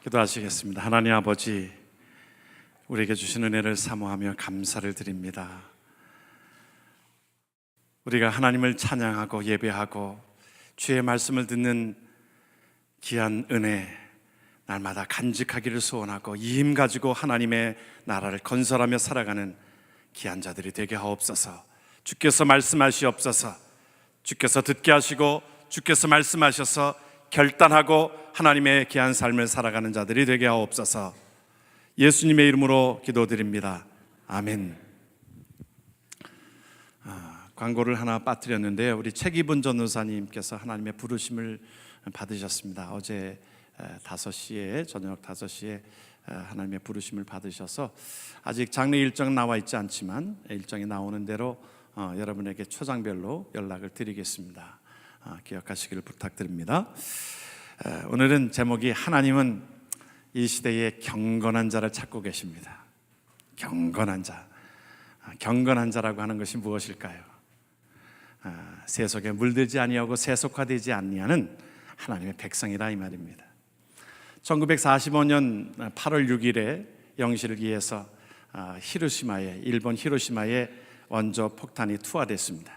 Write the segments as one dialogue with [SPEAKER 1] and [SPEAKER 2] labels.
[SPEAKER 1] 기도하시겠습니다. 하나님 아버지, 우리에게 주신 은혜를 사모하며 감사를 드립니다. 우리가 하나님을 찬양하고 예배하고 주의 말씀을 듣는 귀한 은혜, 날마다 간직하기를 소원하고 이 힘 가지고 하나님의 나라를 건설하며 살아가는 귀한 자들이 되게 하옵소서. 주께서 말씀하시옵소서. 주께서 듣게 하시고 주께서 말씀하셔서 결단하고 하나님의 귀한 삶을 살아가는 자들이 되게 하옵소서. 예수님의 이름으로 기도드립니다. 아멘. 광고를 하나 빠뜨렸는데요, 우리 책이분 전도사님께서 하나님의 부르심을 받으셨습니다. 어제 5시에, 저녁 5시에 하나님의 부르심을 받으셔서 아직 장례 일정은 나와 있지 않지만 일정이 나오는 대로 여러분에게 초장별로 연락을 드리겠습니다. 기억하시기를 부탁드립니다. 오늘은 제목이 하나님은 이 시대에 경건한 자를 찾고 계십니다. 경건한 자. 경건한 자라고 하는 것이 무엇일까요? 세속에 물들지 아니하고 세속화되지 아니하는 하나님의 백성이라 이 말입니다. 1945년 8월 6일에 영시를 기해서 일본 히로시마에 원조 폭탄이 투하됐습니다.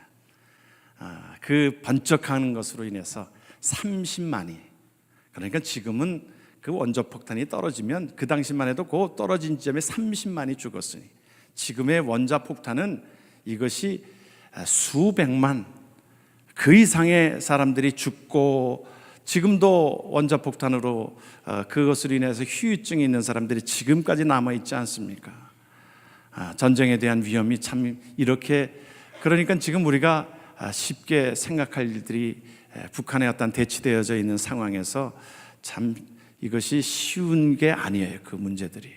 [SPEAKER 1] 그 번쩍하는 것으로 인해서 30만이, 그러니까 지금은 그 원조 폭탄이 떨어지면 그 당시만 해도 그 떨어진 지점에 30만이 죽었으니, 지금의 원자 폭탄은 이것이 수백만, 그 이상의 사람들이 죽고, 지금도 원자 폭탄으로 그것으로 인해서 후유증이 있는 사람들이 지금까지 남아있지 않습니까? 전쟁에 대한 위험이 참 이렇게, 그러니까 지금 우리가 쉽게 생각할 일들이 북한에 어떤 대치되어져 있는 상황에서 참 이것이 쉬운 게 아니에요. 그 문제들이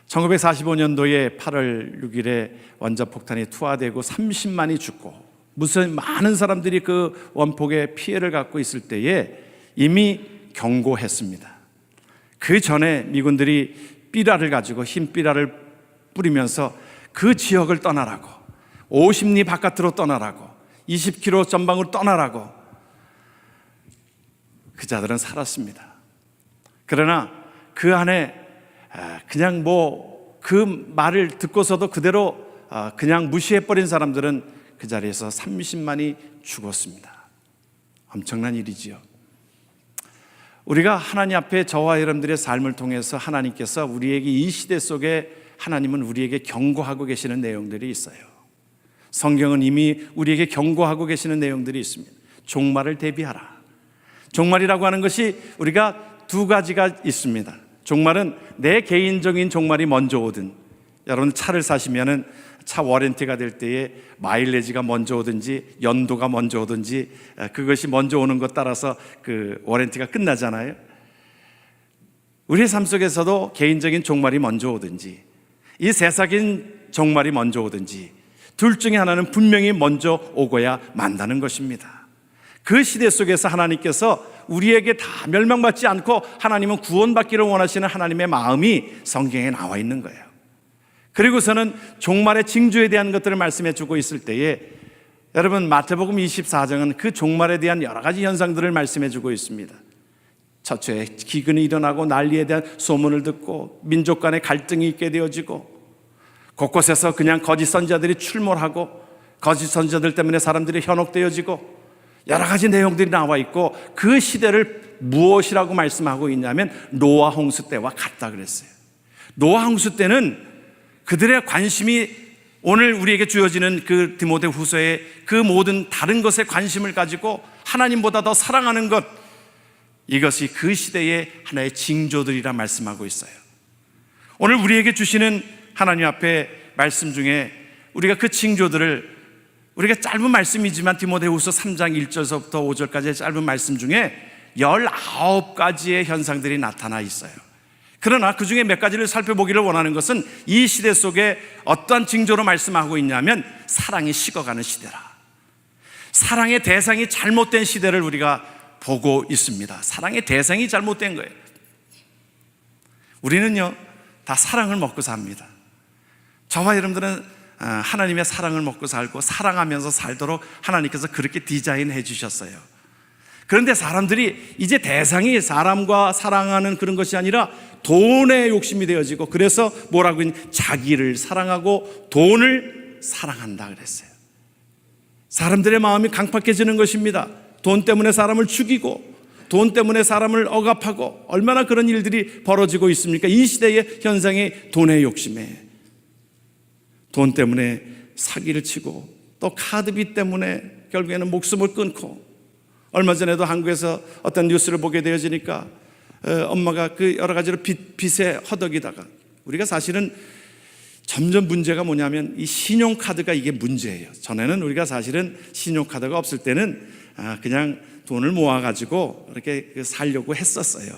[SPEAKER 1] 1945년도에 8월 6일에 원자폭탄이 투하되고 30만이 죽고 무슨 많은 사람들이 그 원폭의 피해를 갖고 있을 때에 이미 경고했습니다. 그 전에 미군들이 삐라를 가지고 흰 삐라를 뿌리면서 그 지역을 떠나라고, 50리 바깥으로 떠나라고, 20km 전방으로 떠나라고. 그 자들은 살았습니다. 그러나 그 안에 그냥 그 말을 듣고서도 그대로 그냥 무시해버린 사람들은 그 자리에서 30만이 죽었습니다. 엄청난 일이지요. 우리가 하나님 앞에 저와 여러분들의 삶을 통해서 하나님께서 우리에게 이 시대 속에 하나님은 우리에게 경고하고 계시는 내용들이 있어요. 성경은 이미 우리에게 경고하고 계시는 내용들이 있습니다. 종말을 대비하라. 종말이라고 하는 것이 우리가 두 가지가 있습니다. 종말은 내 개인적인 종말이 먼저 오든, 여러분 차를 사시면은 차 워런티가 될 때에 마일리지가 먼저 오든지 연도가 먼저 오든지 그것이 먼저 오는 것 따라서 그 워런티가 끝나잖아요. 우리의 삶 속에서도 개인적인 종말이 먼저 오든지 이 세상적인 종말이 먼저 오든지 둘 중에 하나는 분명히 먼저 오고야 만다는 것입니다. 그 시대 속에서 하나님께서 우리에게 다 멸망받지 않고 하나님은 구원받기를 원하시는 하나님의 마음이 성경에 나와 있는 거예요. 그리고서는 종말의 징조에 대한 것들을 말씀해 주고 있을 때에 여러분 마태복음 24장은 그 종말에 대한 여러 가지 현상들을 말씀해 주고 있습니다. 처처에 기근이 일어나고 난리에 대한 소문을 듣고 민족 간의 갈등이 있게 되어지고 곳곳에서 그냥 거짓 선지자들이 출몰하고 거짓 선지자들 때문에 사람들이 현혹되어지고 여러 가지 내용들이 나와 있고, 그 시대를 무엇이라고 말씀하고 있냐면 노아 홍수 때와 같다 그랬어요. 노아 홍수 때는 그들의 관심이 오늘 우리에게 주어지는 그 디모데 후서의 그 모든 다른 것에 관심을 가지고 하나님보다 더 사랑하는 것, 이것이 그 시대의 하나의 징조들이라 말씀하고 있어요. 오늘 우리에게 주시는 하나님 앞에 말씀 중에 우리가 그 징조들을, 우리가 짧은 말씀이지만 디모데후서 3장 1절서부터 5절까지의 짧은 말씀 중에 19가지의 현상들이 나타나 있어요. 그러나 그 중에 몇 가지를 살펴보기를 원하는 것은 이 시대 속에 어떠한 징조로 말씀하고 있냐면 사랑이 식어가는 시대라. 사랑의 대상이 잘못된 시대를 우리가 보고 있습니다. 사랑의 대상이 잘못된 거예요. 우리는요 다 사랑을 먹고 삽니다. 저와 여러분들은 하나님의 사랑을 먹고 살고 사랑하면서 살도록 하나님께서 그렇게 디자인해 주셨어요. 그런데 사람들이 이제 대상이 사람과 사랑하는 그런 것이 아니라 돈의 욕심이 되어지고, 그래서 뭐라고 했니? 자기를 사랑하고 돈을 사랑한다 그랬어요. 사람들의 마음이 강팍해지는 것입니다. 돈 때문에 사람을 죽이고 돈 때문에 사람을 억압하고, 얼마나 그런 일들이 벌어지고 있습니까? 이 시대의 현상이 돈의 욕심에, 돈 때문에 사기를 치고 또 카드비 때문에 결국에는 목숨을 끊고, 얼마 전에도 한국에서 어떤 뉴스를 보게 되어지니까 엄마가 그 여러 가지로 빚에 허덕이다가, 우리가 사실은 점점 문제가 뭐냐면 이 신용카드가 이게 문제예요. 전에는 우리가 사실은 신용카드가 없을 때는 그냥 돈을 모아가지고 이렇게 살려고 했었어요.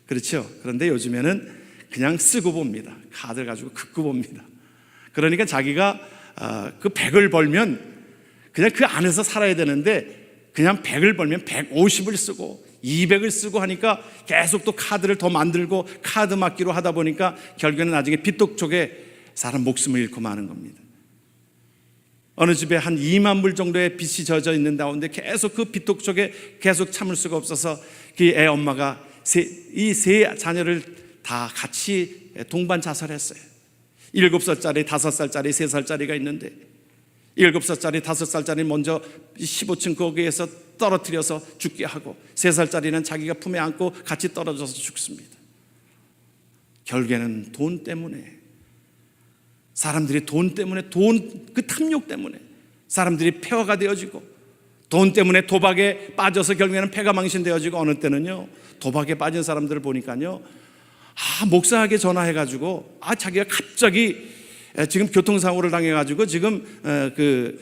[SPEAKER 1] 그렇죠? 그런데 요즘에는 그냥 쓰고 봅니다. 카드를 가지고 긁고 봅니다. 그러니까 자기가 그 100을 벌면 그냥 그 안에서 살아야 되는데, 그냥 100을 벌면 150을 쓰고 200을 쓰고 하니까 계속 또 카드를 더 만들고 카드 맞기로 하다 보니까 결국에는 나중에 빚독촉에 사람 목숨을 잃고 마는 겁니다. 어느 집에 한 2만 불 정도의 빚이 젖어 있는 가운데 계속 그 빚독촉에 계속 참을 수가 없어서 그 애 엄마가 이 세 자녀를 다 같이 동반 자살했어요. 7살짜리, 5살짜리, 3살짜리가 있는데 7살짜리, 5살짜리 먼저 15층 거기에서 떨어뜨려서 죽게 하고, 3살짜리는 자기가 품에 안고 같이 떨어져서 죽습니다. 결국에는 돈 때문에, 사람들이 돈 때문에, 그 탐욕 때문에 사람들이 폐허가 되어지고, 돈 때문에 도박에 빠져서 결국에는 폐가 망신되어지고, 어느 때는요 도박에 빠진 사람들을 보니까요, 목사에게 전화해가지고 자기가 갑자기 지금 교통사고를 당해가지고 지금 그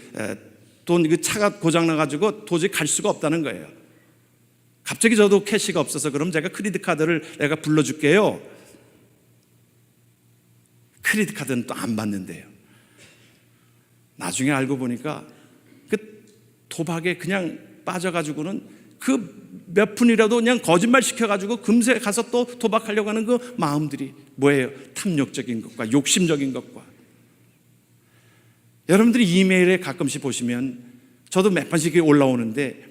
[SPEAKER 1] 차가 고장나가지고 도저히 갈 수가 없다는 거예요. 갑자기 저도 캐시가 없어서 그럼 제가 크레딧 카드를 내가 불러줄게요. 크레딧 카드는 또 안 받는데요. 나중에 알고 보니까 그 도박에 그냥 빠져가지고는 그 몇 푼이라도 그냥 거짓말 시켜가지고 금세 가서 또 도박하려고 하는 그 마음들이 뭐예요? 탐욕적인 것과 욕심적인 것과. 여러분들이 이메일에 가끔씩 보시면, 저도 몇 번씩 올라오는데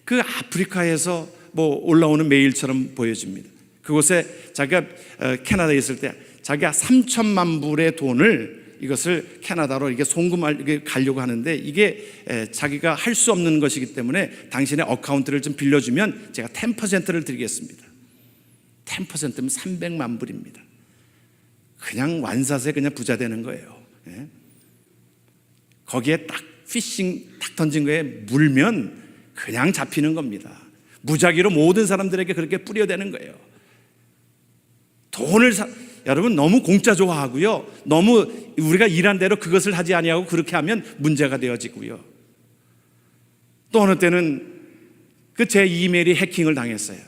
[SPEAKER 1] 그 아프리카에서 뭐 올라오는 메일처럼 보여집니다. 그곳에 자기가 캐나다에 있을 때 자기가 3천만 불의 돈을, 이것을 캐나다로 이게 송금을 가려고 하는데, 이게 자기가 할 수 없는 것이기 때문에 당신의 어카운트를 좀 빌려주면 제가 10%를 드리겠습니다. 10%면 300만 불입니다. 그냥 완사세 그냥 부자 되는 거예요. 거기에 딱 피싱 딱 던진 거에 물면 그냥 잡히는 겁니다. 무작위로 모든 사람들에게 그렇게 뿌려대는 거예요. 여러분 너무 공짜 좋아하고요, 너무 우리가 일한 대로 그것을 하지 아니하고 그렇게 하면 문제가 되어지고요. 또 어느 때는 제 이메일이 해킹을 당했어요.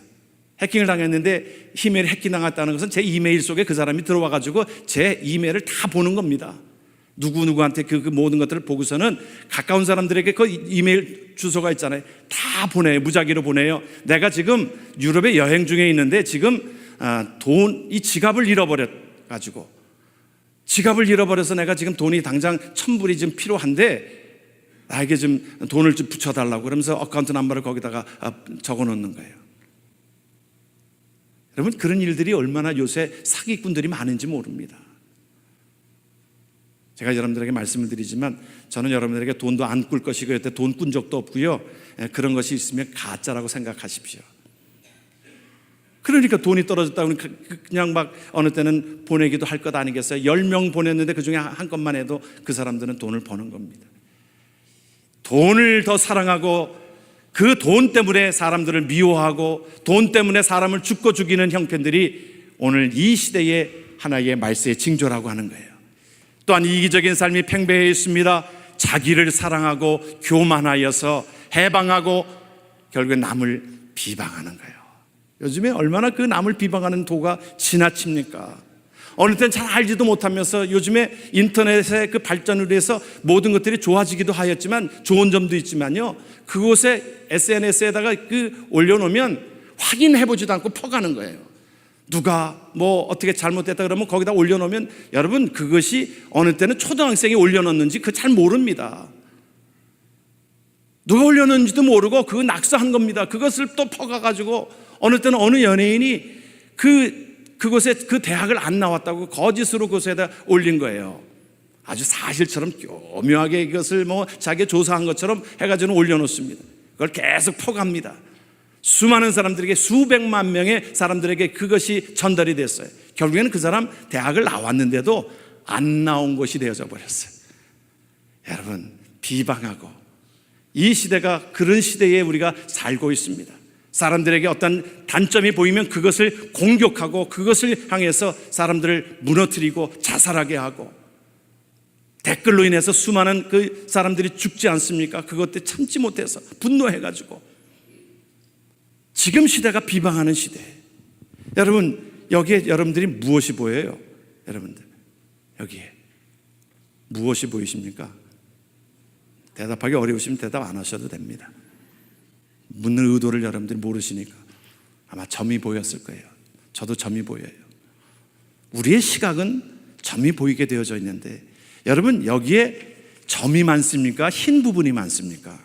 [SPEAKER 1] 해킹을 당했는데, 이메일이 해킹 당했다는 것은 제 이메일 속에 그 사람이 들어와 가지고 제 이메일을 다 보는 겁니다. 누구누구한테 그 모든 것들을 보고서는 가까운 사람들에게 그 이메일 주소가 있잖아요, 다 보내요. 무작위로 보내요. 내가 지금 유럽에 여행 중에 있는데 지금 이 지갑을 잃어버려서 내가 지금 돈이 당장 1,000불이 좀 필요한데 나에게 좀 돈을 좀 붙여달라고, 그러면서 어카운트 넘버를 거기다가 적어 놓는 거예요. 여러분, 그런 일들이 얼마나 요새 사기꾼들이 많은지 모릅니다. 제가 여러분들에게 말씀을 드리지만, 저는 여러분들에게 돈도 안 꿀 것이고 여태 돈 꾼 적도 없고요, 그런 것이 있으면 가짜라고 생각하십시오. 그러니까 돈이 떨어졌다고 그냥 막 어느 때는 보내기도 할 것 아니겠어요? 10명 보냈는데 그 중에 한 건만 해도 그 사람들은 돈을 버는 겁니다. 돈을 더 사랑하고 그 돈 때문에 사람들을 미워하고 돈 때문에 사람을 죽고 죽이는 형편들이 오늘 이 시대의 하나의 말세의 징조라고 하는 거예요. 또한 이기적인 삶이 팽배해 있습니다. 자기를 사랑하고 교만하여서 해방하고 결국에 남을 비방하는 거예요. 요즘에 얼마나 그 남을 비방하는 도가 지나칩니까? 어느 때는 잘 알지도 못하면서 요즘에 인터넷의 그 발전으로 해서 모든 것들이 좋아지기도 하였지만, 좋은 점도 있지만요, 그곳에 SNS에다가 올려놓으면 확인해보지도 않고 퍼가는 거예요. 누가 뭐 어떻게 잘못됐다 그러면 거기다 올려놓으면, 여러분 그것이 어느 때는 초등학생이 올려놓는지 그 잘 모릅니다. 누가 올려놓은지도 모르고 그거 낙서한 겁니다. 그것을 또 퍼가가지고 어느 때는 어느 연예인이 그곳에 그 대학을 안 나왔다고 거짓으로 그곳에다 올린 거예요. 아주 사실처럼 교묘하게 이것을 뭐 자기가 조사한 것처럼 해가지고 올려놓습니다. 그걸 계속 퍼갑니다. 수많은 사람들에게, 수백만 명의 사람들에게 그것이 전달이 됐어요. 결국에는 그 사람 대학을 나왔는데도 안 나온 것이 되어져 버렸어요. 여러분, 비방하고, 이 시대가 그런 시대에 우리가 살고 있습니다. 사람들에게 어떤 단점이 보이면 그것을 공격하고 그것을 향해서 사람들을 무너뜨리고 자살하게 하고, 댓글로 인해서 수많은 그 사람들이 죽지 않습니까? 그것 때 참지 못해서 분노해가지고. 지금 시대가 비방하는 시대. 여러분, 여기에 여러분들이 무엇이 보여요? 여러분들, 여기에 무엇이 보이십니까? 대답하기 어려우시면 대답 안 하셔도 됩니다. 묻는 의도를 여러분들이 모르시니까 아마 점이 보였을 거예요. 저도 점이 보여요. 우리의 시각은 점이 보이게 되어져 있는데, 여러분, 여기에 점이 많습니까? 흰 부분이 많습니까?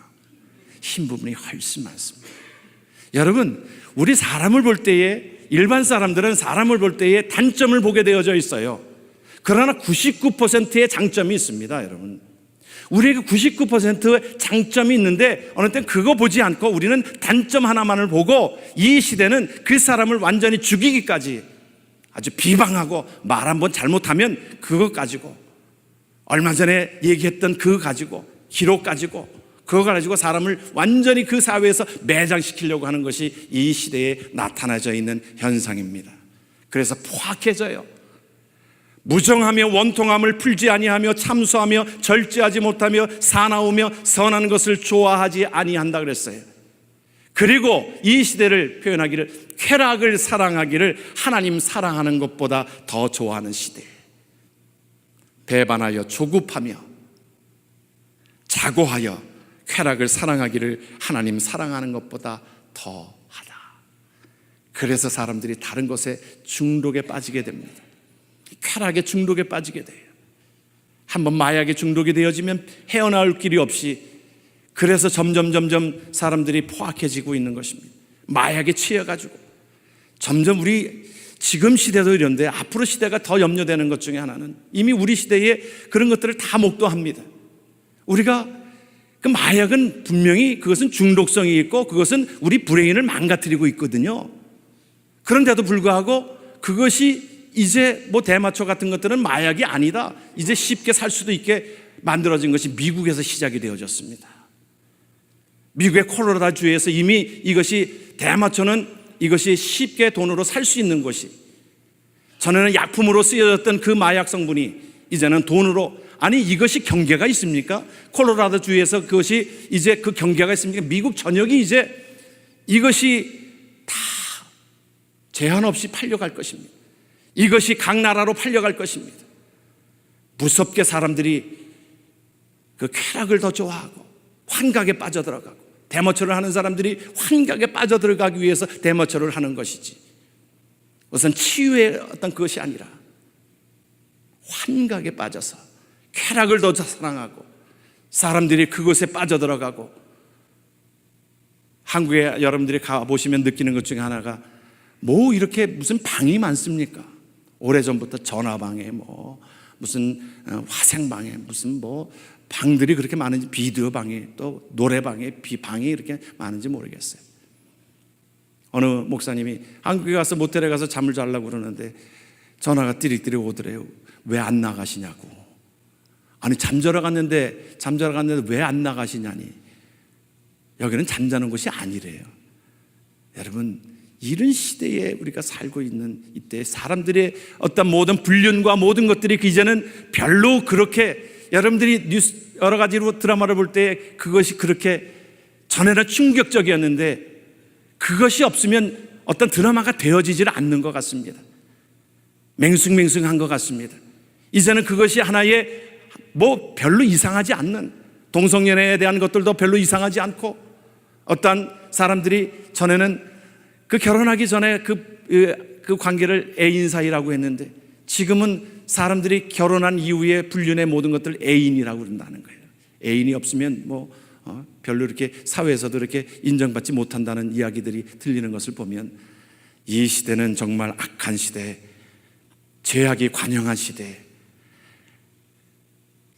[SPEAKER 1] 흰 부분이 훨씬 많습니다. 여러분, 우리 사람을 볼 때에, 일반 사람들은 사람을 볼 때에 단점을 보게 되어져 있어요. 그러나 99%의 장점이 있습니다. 여러분, 우리에게 99%의 장점이 있는데 어느 땐 그거 보지 않고 우리는 단점 하나만을 보고, 이 시대는 그 사람을 완전히 죽이기까지 아주 비방하고, 말 한번 잘못하면 그거 가지고, 얼마 전에 얘기했던 그거 가지고, 기록 가지고, 그거 가지고 사람을 완전히 그 사회에서 매장시키려고 하는 것이 이 시대에 나타나져 있는 현상입니다. 그래서 포악해져요. 무정하며 원통함을 풀지 아니하며 참소하며 절제하지 못하며 사나우며 선한 것을 좋아하지 아니한다 그랬어요. 그리고 이 시대를 표현하기를, 쾌락을 사랑하기를 하나님 사랑하는 것보다 더 좋아하는 시대. 배반하여 조급하며 자고하여 쾌락을 사랑하기를 하나님 사랑하는 것보다 더하다. 그래서 사람들이 다른 것에 중독에 빠지게 됩니다. 쾌락의 중독에 빠지게 돼요. 한번 마약에 중독이 되어지면 헤어나올 길이 없이, 그래서 점점 사람들이 포악해지고 있는 것입니다. 마약에 취해가지고 점점, 우리 지금 시대도 이런데 앞으로 시대가 더 염려되는 것 중에 하나는, 이미 우리 시대에 그런 것들을 다 목도합니다. 우리가 그 마약은 분명히 그것은 중독성이 있고 그것은 우리 브레인을 망가뜨리고 있거든요. 그런데도 불구하고 그것이 이제 뭐 대마초 같은 것들은 마약이 아니다, 이제 쉽게 살 수도 있게 만들어진 것이 미국에서 시작이 되어졌습니다. 미국의 콜로라도주에서 이미 이것이, 대마초는 이것이 쉽게 돈으로 살 수 있는 것이, 전에는 약품으로 쓰여졌던 그 마약 성분이 이제는 돈으로, 아니 이것이 경계가 있습니까? 콜로라도주에서 그것이 이제 그 경계가 있습니까? 미국 전역이 이제 이것이 다 제한 없이 팔려갈 것입니다. 이것이 각 나라로 팔려갈 것입니다. 무섭게 사람들이 그 쾌락을 더 좋아하고 환각에 빠져들어가고, 대마초를 하는 사람들이 환각에 빠져들어가기 위해서 대마초를 하는 것이지, 우선 치유의 어떤 그것이 아니라 환각에 빠져서 쾌락을 더 사랑하고, 사람들이 그것에 빠져들어가고. 한국에 여러분들이 가보시면 느끼는 것 중에 하나가, 뭐 이렇게 무슨 방이 많습니까? 오래전부터 전화방에 뭐 무슨 화생방에 무슨 뭐 방들이 그렇게 많은지, 비디오 방에 또 노래방에 방이 이렇게 많은지 모르겠어요. 어느 목사님이 한국에 가서 모텔에 가서 잠을 자려고 그러는데 전화가 띠릭띠릭 오더래요. 왜 안 나가시냐고. 아니 잠자러 갔는데 왜 안 나가시냐니. 여기는 잠자는 곳이 아니래요. 여러분, 이런 시대에 우리가 살고 있는 이때 사람들의 어떤 모든 불륜과 모든 것들이 이제는 별로 그렇게, 여러분들이 뉴스 여러 가지로 드라마를 볼 때 그것이 그렇게 전에는 충격적이었는데 그것이 없으면 어떤 드라마가 되어지질 않는 것 같습니다. 맹숭맹숭한 것 같습니다. 이제는 그것이 하나의 뭐 별로 이상하지 않는, 동성연애에 대한 것들도 별로 이상하지 않고, 어떤 사람들이 전에는 그 결혼하기 전에 그 관계를 애인 사이라고 했는데 지금은 사람들이 결혼한 이후에 불륜의 모든 것들 애인이라고 그런다는 거예요. 애인이 없으면 뭐 별로 이렇게 사회에서도 이렇게 인정받지 못한다는 이야기들이 들리는 것을 보면 이 시대는 정말 악한 시대, 죄악이 관영한 시대,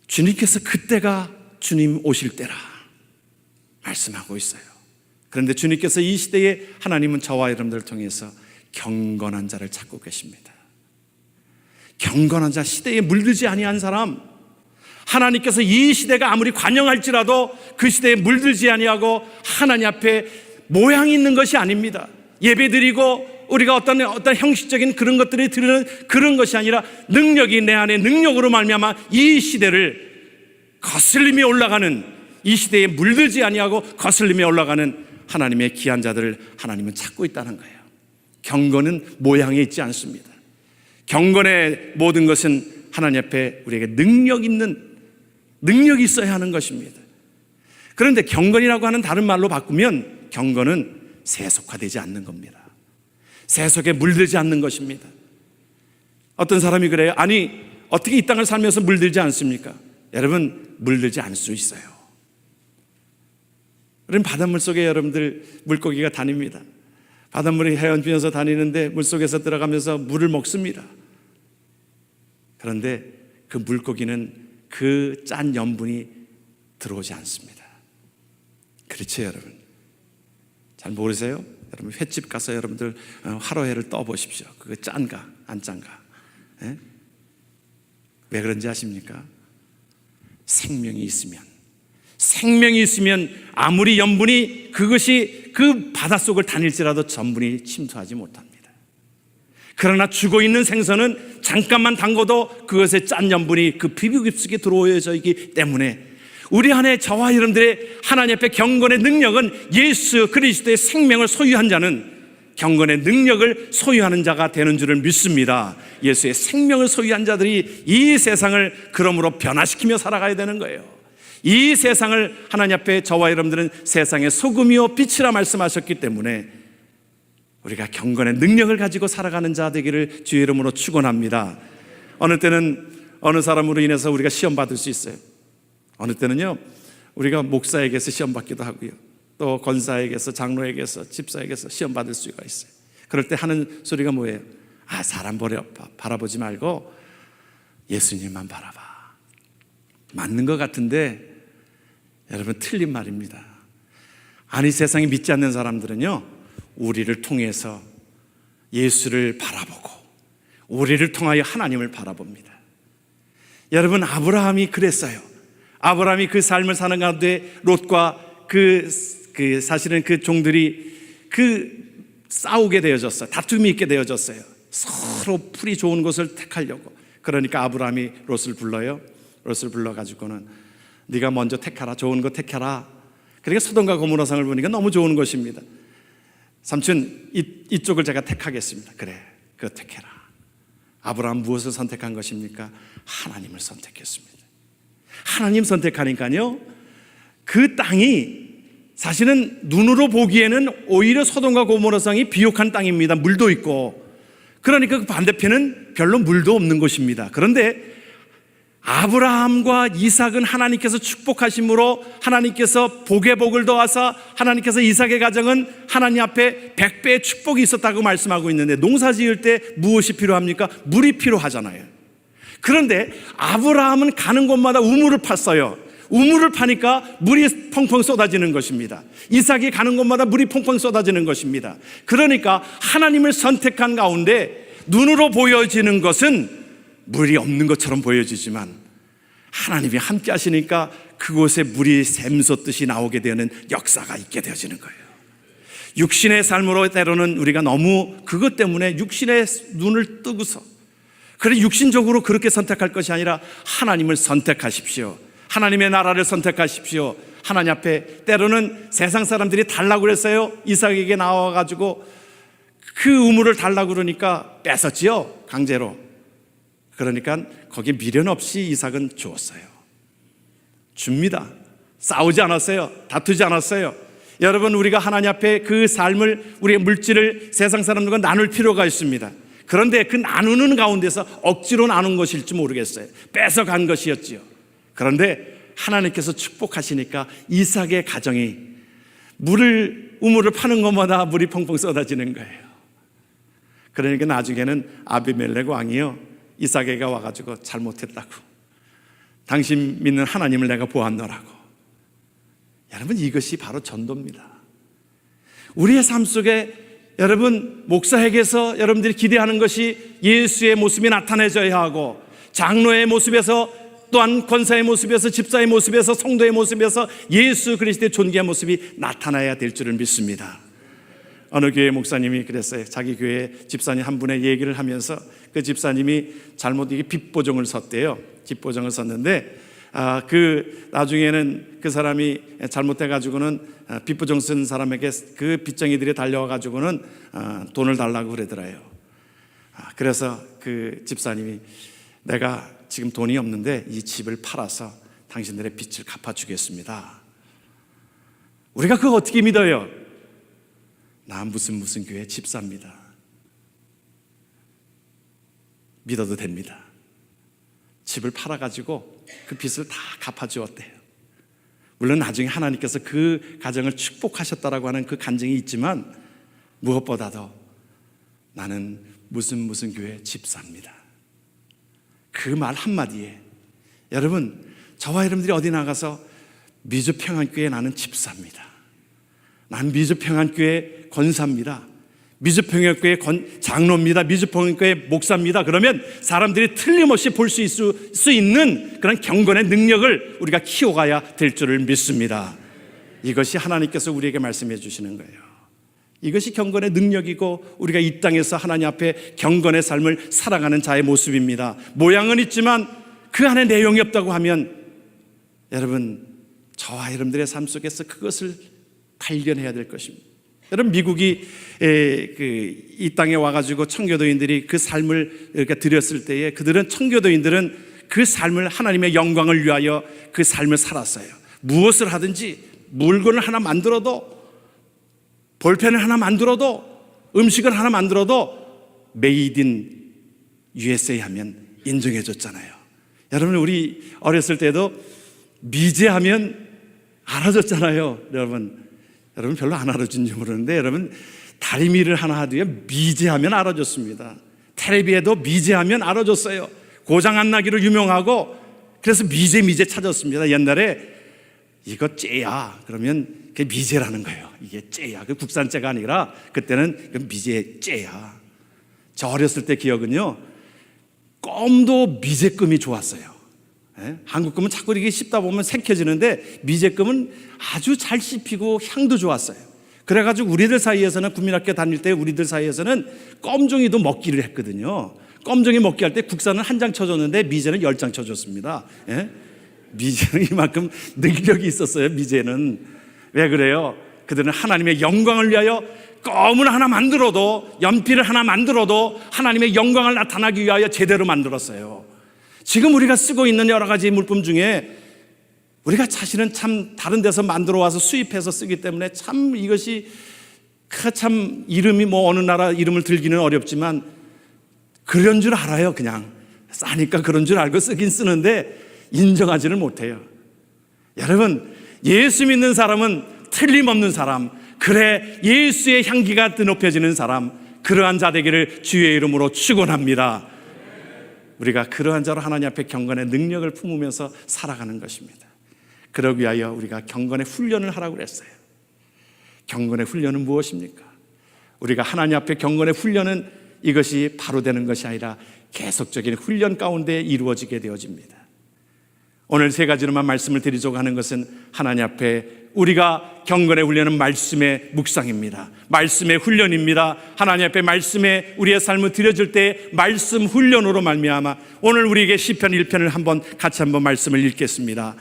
[SPEAKER 1] 주님께서 그때가 주님 오실 때라 말씀하고 있어요. 그런데 주님께서 이 시대에 하나님은 저와 여러분들을 통해서 경건한 자를 찾고 계십니다. 경건한 자, 시대에 물들지 아니한 사람, 하나님께서 이 시대가 아무리 관영할지라도 그 시대에 물들지 아니하고 하나님 앞에 모양이 있는 것이 아닙니다. 예배드리고 우리가 어떤 형식적인 그런 것들이 드리는 그런 것이 아니라 능력이 내 안에 능력으로 말미암아 이 시대를 거슬림이 올라가는, 이 시대에 물들지 아니하고 거슬림이 올라가는 하나님의 귀한 자들을 하나님은 찾고 있다는 거예요. 경건은 모양에 있지 않습니다. 경건의 모든 것은 하나님 앞에 우리에게 능력이 있어야 하는 것입니다. 그런데 경건이라고 하는 다른 말로 바꾸면 경건은 세속화되지 않는 겁니다. 세속에 물들지 않는 것입니다. 어떤 사람이 그래요. 아니, 어떻게 이 땅을 살면서 물들지 않습니까? 여러분, 물들지 않을 수 있어요. 그럼 바닷물 속에 여러분들 물고기가 다닙니다. 바닷물이 헤엄치면서 다니는데 물속에서 들어가면서 물을 먹습니다. 그런데 그 물고기는 그 짠 염분이 들어오지 않습니다. 그렇죠, 여러분? 잘 모르세요? 여러분 횟집 가서 여러분들 화로회를 떠보십시오. 그거 짠가 안 짠가? 예? 왜 그런지 아십니까? 생명이 있으면 아무리 염분이 그것이 그 바닷속을 다닐지라도 전분이 침투하지 못합니다. 그러나 죽어있는 생선은 잠깐만 담궈도 그것의 짠 염분이 그 피부 깊숙이 들어오져 있기 때문에 우리 안에 저와 여러분들의 하나님 앞에 경건의 능력은 예수 그리스도의 생명을 소유한 자는 경건의 능력을 소유하는 자가 되는 줄을 믿습니다. 예수의 생명을 소유한 자들이 이 세상을 그러므로 변화시키며 살아가야 되는 거예요. 이 세상을 하나님 앞에 저와 여러분들은 세상의 소금이요 빛이라 말씀하셨기 때문에 우리가 경건의 능력을 가지고 살아가는 자 되기를 주의 이름으로 축원합니다. 어느 때는 어느 사람으로 인해서 우리가 시험 받을 수 있어요. 어느 때는요, 우리가 목사에게서 시험 받기도 하고요, 또 권사에게서, 장로에게서, 집사에게서 시험 받을 수가 있어요. 그럴 때 하는 소리가 뭐예요? 사람 바라보지 말고 예수님만 바라봐. 맞는 것 같은데 여러분, 틀린 말입니다. 아니, 세상에 믿지 않는 사람들은요, 우리를 통해서 예수를 바라보고 우리를 통하여 하나님을 바라봅니다. 여러분, 아브라함이 그랬어요. 아브라함이 그 삶을 사는 가운데 롯과 사실은 그 종들이 싸우게 되어졌어요. 다툼이 있게 되어졌어요. 서로 풀이 좋은 곳을 택하려고. 그러니까 아브라함이 롯을 불러요. 롯을 불러가지고는 네가 먼저 택하라. 좋은 거 택하라. 그러니까 소돔과 고모라 성을 보니까 너무 좋은 것입니다. 삼촌, 이쪽을 제가 택하겠습니다. 그래, 그거 택해라. 아브라함 무엇을 선택한 것입니까? 하나님을 선택했습니다. 하나님 선택하니까요, 그 땅이 사실은 눈으로 보기에는 오히려 소돔과 고모라 성이 비옥한 땅입니다. 물도 있고. 그러니까 그 반대편은 별로 물도 없는 곳입니다. 그런데 아브라함과 이삭은 하나님께서 축복하심으로 하나님께서 복에 복을 더하사 하나님께서 이삭의 가정은 하나님 앞에 100배의 축복이 있었다고 말씀하고 있는데, 농사 지을 때 무엇이 필요합니까? 물이 필요하잖아요. 그런데 아브라함은 가는 곳마다 우물을 팠어요. 우물을 파니까 물이 펑펑 쏟아지는 것입니다. 이삭이 가는 곳마다 물이 펑펑 쏟아지는 것입니다. 그러니까 하나님을 선택한 가운데 눈으로 보여지는 것은 물이 없는 것처럼 보여지지만 하나님이 함께 하시니까 그곳에 물이 샘솟듯이 나오게 되는 역사가 있게 되어지는 거예요. 육신의 삶으로 때로는 우리가 너무 그것 때문에 육신의 눈을 뜨고서, 그래 육신적으로 그렇게 선택할 것이 아니라 하나님을 선택하십시오. 하나님의 나라를 선택하십시오. 하나님 앞에 때로는 세상 사람들이 달라고 그랬어요. 이삭에게 나와가지고 그 우물을 달라고 그러니까 뺏었지요, 강제로. 그러니까 거기에 미련 없이 이삭은 주었어요. 줍니다. 싸우지 않았어요. 다투지 않았어요. 여러분, 우리가 하나님 앞에 그 삶을, 우리의 물질을 세상 사람들과 나눌 필요가 있습니다. 그런데 그 나누는 가운데서 억지로 나눈 것일지 모르겠어요. 뺏어간 것이었지요. 그런데 하나님께서 축복하시니까 이삭의 가정이 우물을 파는 것마다 물이 펑펑 쏟아지는 거예요. 그러니까 나중에는 아비멜렉 왕이요, 이삭에게 와가지고 잘못했다고, 당신 믿는 하나님을 내가 보았노라고. 여러분, 이것이 바로 전도입니다. 우리의 삶 속에 여러분, 목사에게서 여러분들이 기대하는 것이 예수의 모습이 나타내져야 하고, 장로의 모습에서, 또한 권사의 모습에서, 집사의 모습에서, 성도의 모습에서 예수 그리스도의 존귀한 모습이 나타나야 될 줄을 믿습니다. 어느 교회 목사님이 그랬어요. 자기 교회 집사님 한 분의 얘기를 하면서 그 집사님이 잘못 이게 빚보증을 섰대요. 빚보증을 섰는데 나중에는 그 사람이 잘못해가지고는 빚보증 쓴 사람에게 그 빚쟁이들이 달려와가지고는 돈을 달라고 그러더래요. 그래서 그 집사님이 내가 지금 돈이 없는데 이 집을 팔아서 당신들의 빚을 갚아주겠습니다. 우리가 그거 어떻게 믿어요? 나 무슨 교회 집사입니다. 믿어도 됩니다. 집을 팔아가지고 그 빚을 다 갚아주었대요. 물론 나중에 하나님께서 그 가정을 축복하셨다라고 하는 그 간증이 있지만, 무엇보다도 나는 무슨 교회 집사입니다. 그 말 한마디에 여러분, 저와 여러분들이 어디 나가서 미주평안교회 나는 집사입니다, 난 미주평안교회 권사입니다, 미주평안교회 장로입니다, 미주평안교회 목사입니다, 그러면 사람들이 틀림없이 볼 수 있는 그런 경건의 능력을 우리가 키워가야 될 줄을 믿습니다. 이것이 하나님께서 우리에게 말씀해 주시는 거예요. 이것이 경건의 능력이고 우리가 이 땅에서 하나님 앞에 경건의 삶을 살아가는 자의 모습입니다. 모양은 있지만 그 안에 내용이 없다고 하면 여러분, 저와 여러분들의 삶 속에서 그것을 발견해야 될 것입니다. 여러분, 미국이 이 땅에 와가지고 청교도인들이 그 삶을 이렇게 드렸을 때에 청교도인들은 그 삶을 하나님의 영광을 위하여 그 삶을 살았어요. 무엇을 하든지 물건을 하나 만들어도, 볼펜을 하나 만들어도, 음식을 하나 만들어도 메이드 인 USA 하면 인정해 줬잖아요. 여러분, 우리 어렸을 때도 미제하면 알아줬잖아요. 여러분 별로 안 알아준지 모르는데 여러분, 다리미를 하나 하도요 미제하면 알아줬습니다. 텔레비에도 미제하면 알아줬어요. 고장 안 나기로 유명하고, 그래서 미제 찾았습니다. 옛날에 이거 째야 그러면 그게 미제라는 거예요. 이게 째야, 그 국산 째가 아니라 그때는 미제 째야. 저 어렸을 때 기억은요, 껌도 미제금이 좋았어요. 한국 껌은 자꾸 이렇게 씹다 보면 색해지는데 미제금은 아주 잘 씹히고 향도 좋았어요. 그래가지고 우리들 사이에서는, 국민학교 다닐 때 우리들 사이에서는 껌종이도 먹기를 했거든요. 껌종이 먹기 할 때 국산은 한 장 쳐줬는데 미제는 10장 쳐줬습니다. 미제는 이만큼 능력이 있었어요. 미제는. 왜 그래요? 그들은 하나님의 영광을 위하여 껌을 하나 만들어도, 연필을 하나 만들어도 하나님의 영광을 나타나기 위하여 제대로 만들었어요. 지금 우리가 쓰고 있는 여러 가지 물품 중에 우리가 사실은 참 다른 데서 만들어 와서 수입해서 쓰기 때문에 참 이것이 참 이름이 어느 나라 이름을 들기는 어렵지만 그런 줄 알아요. 그냥 싸니까 그런 줄 알고 쓰긴 쓰는데 인정하지를 못해요. 여러분, 예수 믿는 사람은 틀림없는 사람, 그래 예수의 향기가 드높여지는 사람, 그러한 자 되기를 주의 이름으로 축원합니다. 우리가 그러한 자로 하나님 앞에 경건의 능력을 품으면서 살아가는 것입니다. 그러기 위하여 우리가 경건의 훈련을 하라고 그랬어요. 경건의 훈련은 무엇입니까? 우리가 하나님 앞에 경건의 훈련은 이것이 바로 되는 것이 아니라 계속적인 훈련 가운데 이루어지게 되어집니다. 오늘 세 가지로만 말씀을 드리려고 하는 것은 하나님 앞에 우리가 경건의 훈련은 말씀의 묵상입니다. 말씀의 훈련입니다. 하나님 앞에 말씀에 우리의 삶을 드려질 때 말씀 훈련으로 말미암아 오늘 우리에게 시편 1편을 같이 한번 말씀을 읽겠습니다.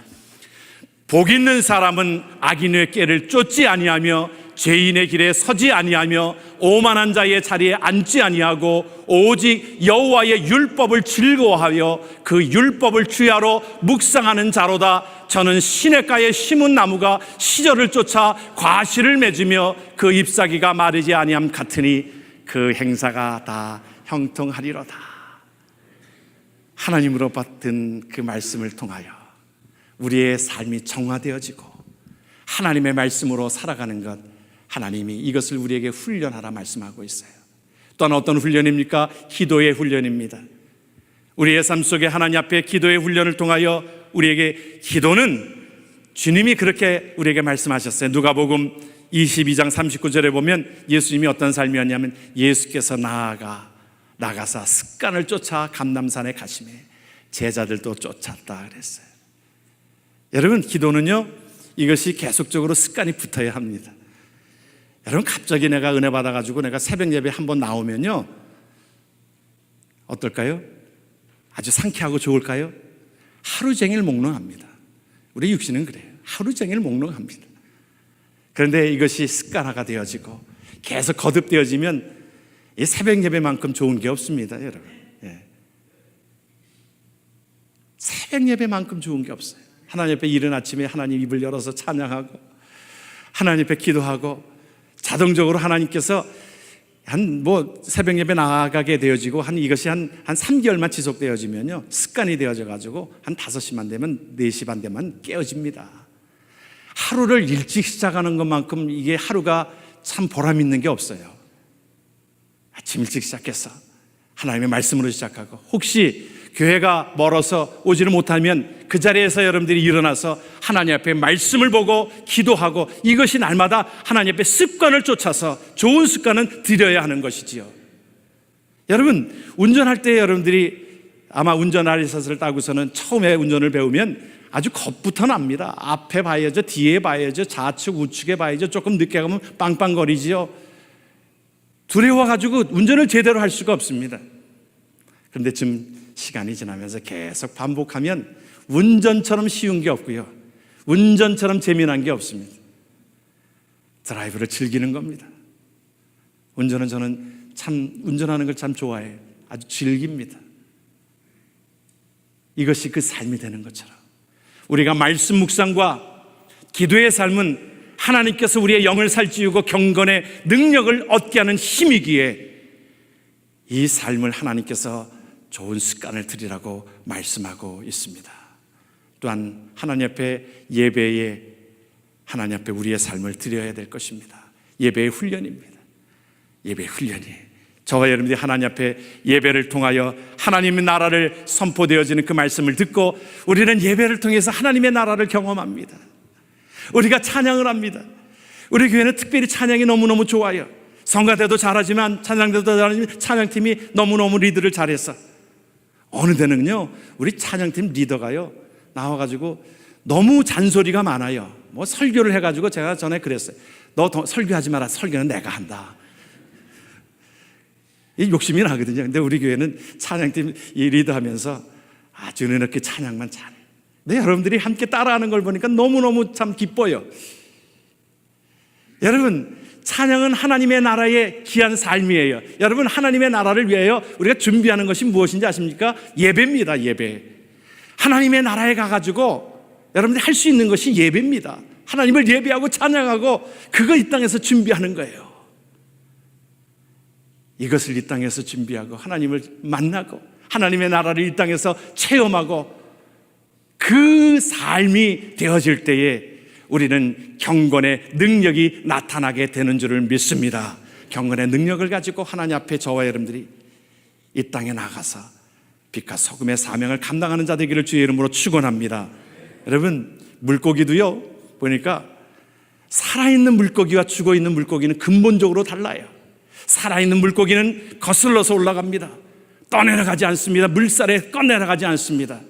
[SPEAKER 1] 복 있는 사람은 악인의 꾀를 쫓지 아니하며 죄인의 길에 서지 아니하며 오만한 자의 자리에 앉지 아니하고 오직 여호와의 율법을 즐거워하여 그 율법을 주야로 묵상하는 자로다. 저는 시냇가에 심은 나무가 시절을 쫓아 과실을 맺으며 그 잎사귀가 마르지 아니함 같으니 그 행사가 다 형통하리로다. 하나님으로 받은 그 말씀을 통하여 우리의 삶이 정화되어지고 하나님의 말씀으로 살아가는 것, 하나님이 이것을 우리에게 훈련하라 말씀하고 있어요. 또한 어떤 훈련입니까? 기도의 훈련입니다. 우리의 삶 속에 하나님 앞에 기도의 훈련을 통하여 우리에게 기도는 주님이 그렇게 우리에게 말씀하셨어요. 누가복음 22장 39절에 보면 예수님이 어떤 삶이었냐면 예수께서 나가사 습관을 쫓아 감람산에 가시매 제자들도 쫓았다 그랬어요. 여러분, 기도는요, 이것이 계속적으로 습관이 붙어야 합니다. 여러분, 갑자기 내가 은혜 받아가지고 내가 새벽 예배 한번 나오면요, 어떨까요? 아주 상쾌하고 좋을까요? 하루 종일 몽롱합니다. 우리 육신은 그래요. 하루 종일 몽롱합니다. 그런데 이것이 습관화가 되어지고 계속 거듭되어지면 이 새벽 예배만큼 좋은 게 없습니다, 여러분. 예. 새벽 예배만큼 좋은 게 없어요. 하나님 앞에 이른 아침에 하나님 입을 열어서 찬양하고 하나님 앞에 기도하고 자동적으로 하나님께서 새벽 예배 나가게 되어지고 이것이 한 3개월만 지속되어지면요, 습관이 되어져 가지고 한 5시만 되면 4시 반 되면 깨어집니다. 하루를 일찍 시작하는 것만큼 이게 하루가 참 보람 있는 게 없어요. 아침 일찍 시작해서 하나님의 말씀으로 시작하고, 혹시 교회가 멀어서 오지를 못하면 그 자리에서 여러분들이 일어나서 하나님 앞에 말씀을 보고 기도하고, 이것이 날마다 하나님 앞에 습관을 쫓아서 좋은 습관은 들여야 하는 것이지요. 여러분, 운전할 때 여러분들이 아마 운전할 리서스를 따고서는 처음에 운전을 배우면 아주 겁부터 납니다. 앞에 봐야죠, 뒤에 봐야죠, 좌측 우측에 봐야죠. 조금 늦게 가면 빵빵거리지요. 두려워가지고 운전을 제대로 할 수가 없습니다. 그런데 지금 시간이 지나면서 계속 반복하면 운전처럼 쉬운 게 없고요, 운전처럼 재미난 게 없습니다. 드라이브를 즐기는 겁니다. 운전은 저는 참 운전하는 걸 참 좋아해요. 아주 즐깁니다. 이것이 그 삶이 되는 것처럼 우리가 말씀 묵상과 기도의 삶은 하나님께서 우리의 영을 살찌우고 경건의 능력을 얻게 하는 힘이기에 이 삶을 하나님께서 좋은 습관을 들이라고 말씀하고 있습니다. 또한 하나님 앞에 예배에 하나님 앞에 우리의 삶을 드려야 될 것입니다. 예배의 훈련입니다. 예배의 훈련이 저와 여러분들이 하나님 앞에 예배를 통하여 하나님의 나라를 선포되어지는 그 말씀을 듣고 우리는 예배를 통해서 하나님의 나라를 경험합니다. 우리가 찬양을 합니다. 우리 교회는 특별히 찬양이 너무너무 좋아요. 성가대도 잘하지만 찬양대도 잘하지만 찬양팀이 너무너무 리드를 잘해서 어느 때는요, 우리 찬양팀 리더가요 나와가지고 너무 잔소리가 많아요. 뭐 설교를 해가지고 제가 전에 그랬어요. 너 설교하지 마라. 설교는 내가 한다. 이 욕심이 나거든요. 근데 우리 교회는 찬양팀 이 리더하면서 아주 이렇게 찬양만 잘해. 근데 여러분들이 함께 따라하는 걸 보니까 너무너무 참 기뻐요. 여러분, 찬양은 하나님의 나라의 귀한 삶이에요. 여러분, 하나님의 나라를 위하여 우리가 준비하는 것이 무엇인지 아십니까? 예배입니다. 예배. 하나님의 나라에 가가지고 여러분들이 할 수 있는 것이 예배입니다. 하나님을 예배하고 찬양하고 그거 이 땅에서 준비하는 거예요. 이것을 이 땅에서 준비하고 하나님을 만나고 하나님의 나라를 이 땅에서 체험하고 그 삶이 되어질 때에 우리는 경건의 능력이 나타나게 되는 줄을 믿습니다. 경건의 능력을 가지고 하나님 앞에 저와 여러분들이 이 땅에 나가서 빛과 소금의 사명을 감당하는 자 되기를 주의 이름으로 축원합니다. 여러분, 물고기도요 보니까 살아있는 물고기와 죽어있는 물고기는 근본적으로 달라요. 살아있는 물고기는 거슬러서 올라갑니다. 떠내려가지 않습니다. 물살에 꺼내려가지 않습니다.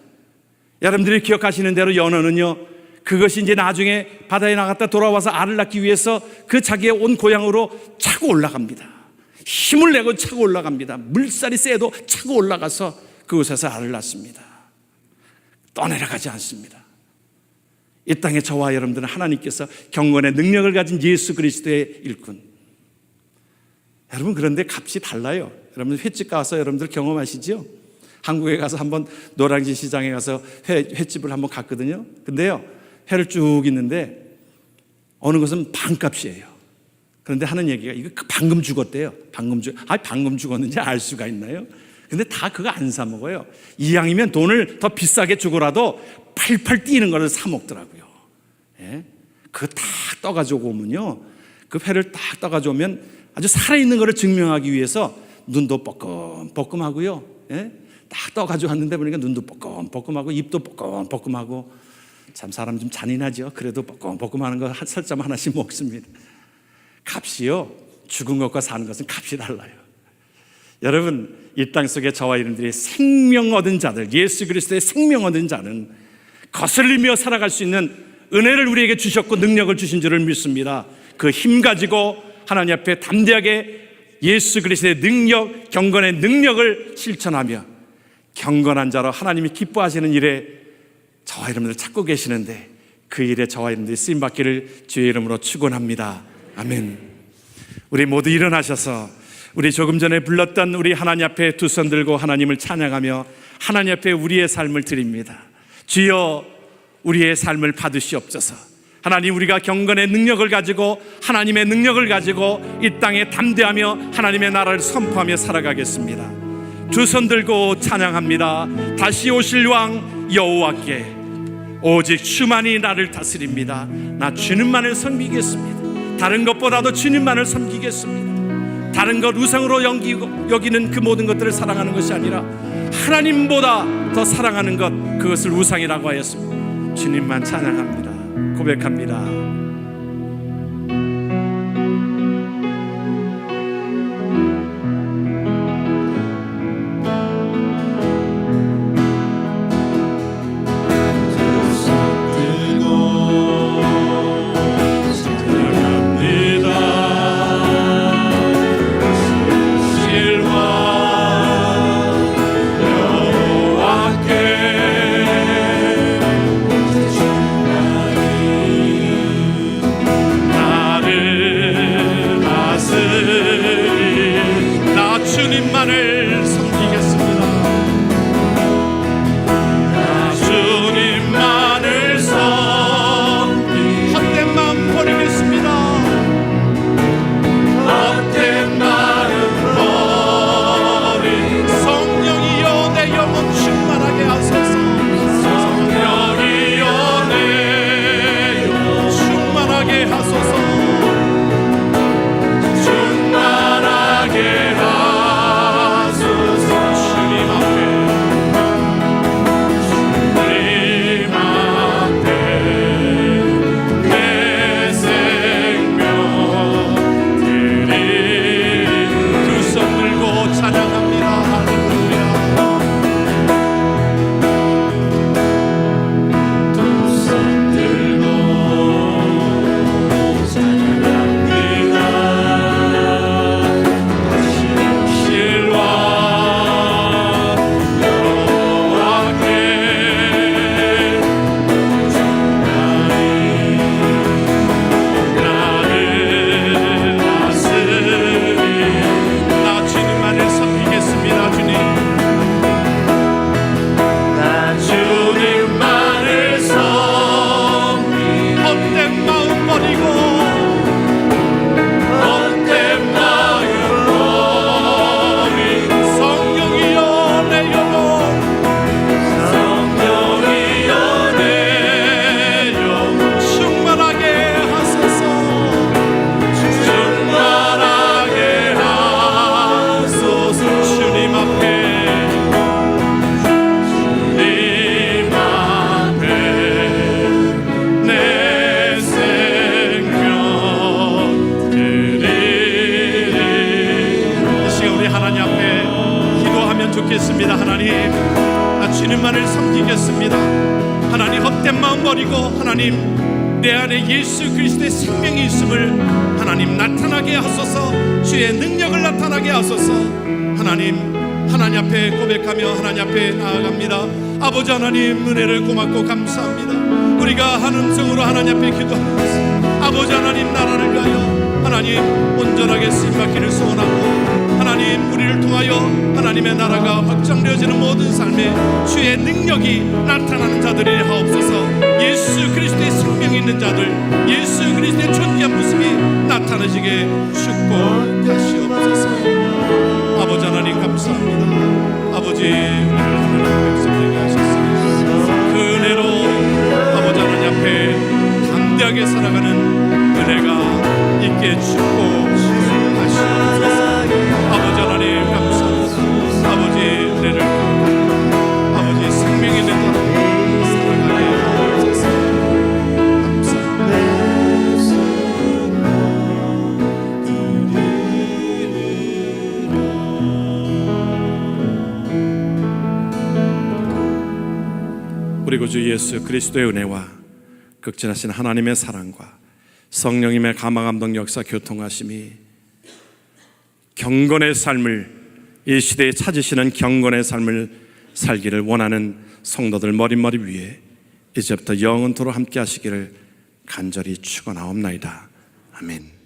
[SPEAKER 1] 여러분들이 기억하시는 대로 연어는요, 그것이 이제 나중에 바다에 나갔다 돌아와서 알을 낳기 위해서 그 자기의 온 고향으로 차고 올라갑니다. 힘을 내고 차고 올라갑니다. 물살이 세도 차고 올라가서 그곳에서 알을 낳습니다. 떠내려가지 않습니다. 이 땅에 저와 여러분들은 하나님께서 경건의 능력을 가진 예수 그리스도의 일꾼. 여러분, 그런데 값이 달라요. 여러분, 횟집 가서 여러분들 경험하시죠? 한국에 가서 한번 노량진 시장에 가서 횟집을 한번 갔거든요. 근데요, 회를 쭉 있는데 어느 것은 반값이에요. 그런데 하는 얘기가 이거 방금 죽었대요. 방금 죽었는지 알 수가 있나요? 근데 다 그거 안 사 먹어요. 이왕이면 돈을 더 비싸게 주고라도 팔팔 뛰는 거를 사 먹더라고요. 예? 그거 딱 떠가지고 오면요, 그 회를 딱 떠가지고 오면 아주 살아있는 거를 증명하기 위해서 눈도 뻐끔뻐끔하고요, 예? 딱 떠가지고 왔는데 보니까 눈도 뻐끔뻐끔하고 입도 뻐끔뻐끔하고, 참 사람 좀 잔인하죠. 그래도 뻐끔뻐끔하는 거 설점 하나씩 먹습니다. 값이요, 죽은 것과 사는 것은 값이 달라요. 여러분, 이 땅 속에 저와 여러분들이 생명 얻은 자들, 예수 그리스도의 생명 얻은 자는 거슬리며 살아갈 수 있는 은혜를 우리에게 주셨고 능력을 주신 줄을 믿습니다. 그 힘 가지고 하나님 앞에 담대하게 예수 그리스도의 능력, 경건의 능력을 실천하며 경건한 자로 하나님이 기뻐하시는 일에 저와 여러분들 찾고 계시는데, 그 일에 저와 여러분들이 쓰임받기를 주의 이름으로 축원합니다. 아멘. 우리 모두 일어나셔서 우리 조금 전에 불렀던 우리 하나님 앞에 두 손 들고 하나님을 찬양하며 하나님 앞에 우리의 삶을 드립니다. 주여, 우리의 삶을 받으시옵소서. 하나님, 우리가 경건의 능력을 가지고 하나님의 능력을 가지고 이 땅에 담대하며 하나님의 나라를 선포하며 살아가겠습니다. 두 손 들고 찬양합니다. 다시 오실 왕 여호와께 오직 주만이 나를 다스립니다. 나 주님만을 섬기겠습니다. 다른 것보다도 주님만을 섬기겠습니다. 다른 것 우상으로 여기는 그 모든 것들을 사랑하는 것이 아니라 하나님보다 더 사랑하는 것, 그것을 우상이라고 하였습니다. 주님만 찬양합니다. 고백합니다.
[SPEAKER 2] 하나님, 나 주님만을 섬기겠습니다. 하나님, 헛된 마음 버리고 하나님, 내 안에 예수 그리스도의 생명이 있음을 하나님 나타나게 하소서. 주의 능력을 나타나게 하소서. 하나님 앞에 고백하며 하나님 앞에 나아갑니다. 아버지 하나님, 은혜를 고맙고 감사합니다. 우리가 한 음성으로 하나님 앞에 기도하는 것은 아버지 하나님, 나라를 위하여 하나님 온전하게 쓰임받기를 소원하고, 하나님, 우리를 통하여 하나님의 나라가 확장되어지는 모든 삶에 주의 능력이 나타나는 자들이 하옵소서. 예수 그리스도의 생명이 있는 자들, 예수 그리스도의 존귀한 모습이 나타나시게 축복하시옵소서. 아버지 하나님, 감사합니다. 아버지 백성되게 하셨습니다. 그 은혜로 아버지 하나님 앞에 담대하게 살아가는 은혜가 있게 축복하시옵소서. 아버지 하나님 감사합니다. 아버지 은혜를 아버지 생명의 은혜로 살아가게 하옵소서. 우리 구주 예수 그리스도의 은혜와 극진하신 하나님의 사랑과 성령님의 감화감동 역사 교통하심이 경건의 삶을, 이 시대에 찾으시는 경건의 삶을 살기를 원하는 성도들 머릿머리 위에 이제부터 영원토록 함께 하시기를 간절히 축원하옵나이다. 아멘.